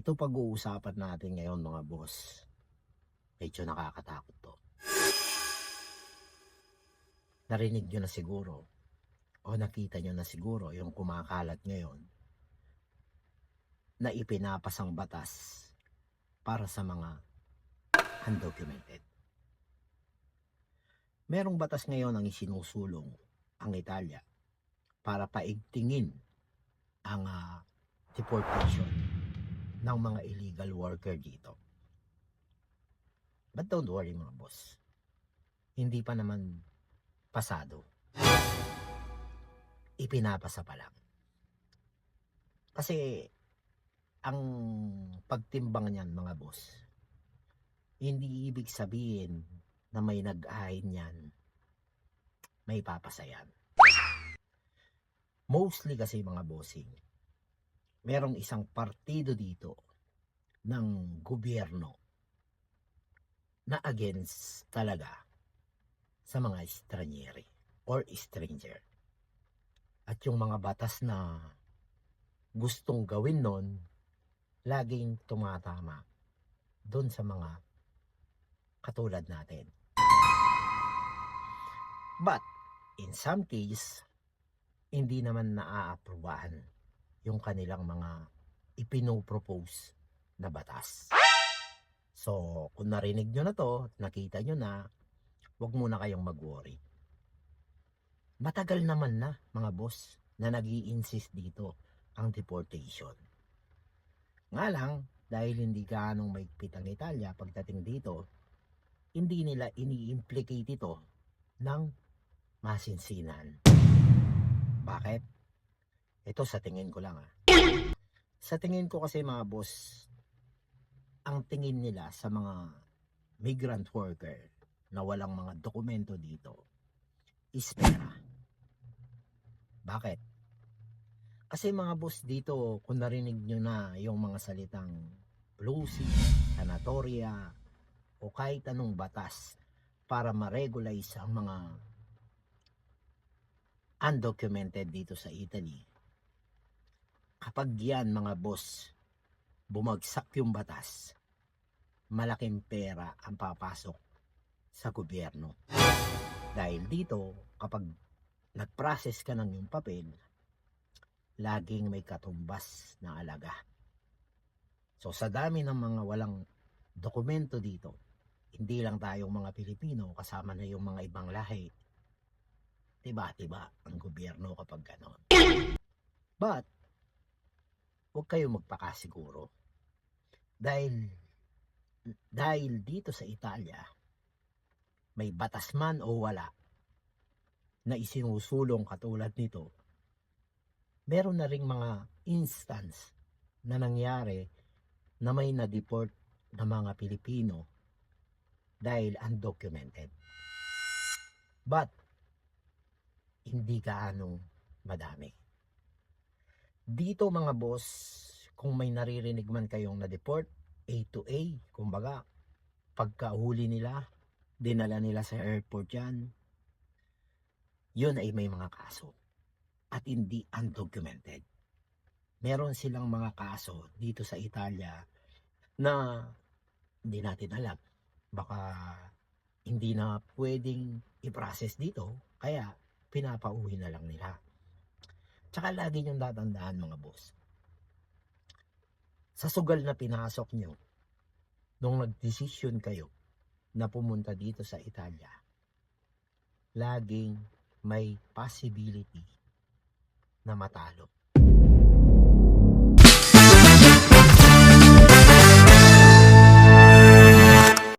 Ito pag-uusapan natin ngayon mga boss, medyo nakakatakot to. Narinig nyo na siguro o nakita nyo na siguro yung kumakalat ngayon na ipinapasang batas para sa mga undocumented. Merong batas ngayon ang isinusulong ang Italia para paigtingin ang deportation ng mga illegal worker dito. But don't worry mga boss, hindi pa naman pasado. Ipinapasa pa lang. Kasi ang pagtimbang niyan mga boss, hindi ibig sabihin na may nag-ahin yan, may papasa yan. Mostly kasi mga bossing, merong isang partido dito ng gobyerno na against talaga sa mga estranyeri or stranger. At yung mga batas na gustong gawin nun, laging tumatama doon sa mga katulad natin. But, in some case, hindi naman naaaprobahan yung kanilang mga ipinopropose na batas. So, kung narinig nyo na to, nakita nyo na, huwag muna kayong mag-worry. Matagal naman na mga boss na nag-i-insist dito ang deportation. Nga lang, dahil hindi gaanong maigpit ang Italia pagdating dito, hindi nila ini-implicate ito ng masinsinan. Bakit? Ito sa tingin ko lang Sa tingin ko kasi mga boss, ang tingin nila sa mga migrant worker na walang mga dokumento dito is pera. Bakit? Kasi mga boss dito, kung narinig nyo na yung mga salitang plusi, sanatoria, o kahit anong batas para ma-regularize ang mga undocumented dito sa Italy, kapag yan mga boss, bumagsak yung batas, malaking pera ang papasok sa gobyerno. Dahil dito, kapag nag-process ka ng yung papel, laging may katumbas na alaga. So sa dami ng mga walang dokumento dito, hindi lang tayong mga Pilipino, kasama na yung mga ibang lahi, tiba-tiba ang gobyerno kapag ganon. But, huwag kayong magpakasiguro. Dahil dito sa Italia, may batas man o wala na isinusulong katulad nito, meron na ring mga instance na nangyari na may na-deport na mga Pilipino dahil undocumented. But, hindi gaanong madami. Dito mga boss, kung may naririnig man kayong na-deport, A to A, kumbaga, pagkahuli nila, dinala nila sa airport yan, yun ay may mga kaso. At hindi undocumented. Meron silang mga kaso dito sa Italia na hindi natin alam. Baka hindi na pwedeng i-process dito, kaya pinapauwi na lang nila. Tsaka lagi niyong tatandaan mga boss, sa sugal na pinasok nyo nung nag-decision kayo na pumunta dito sa Italia, laging may possibility na matalo.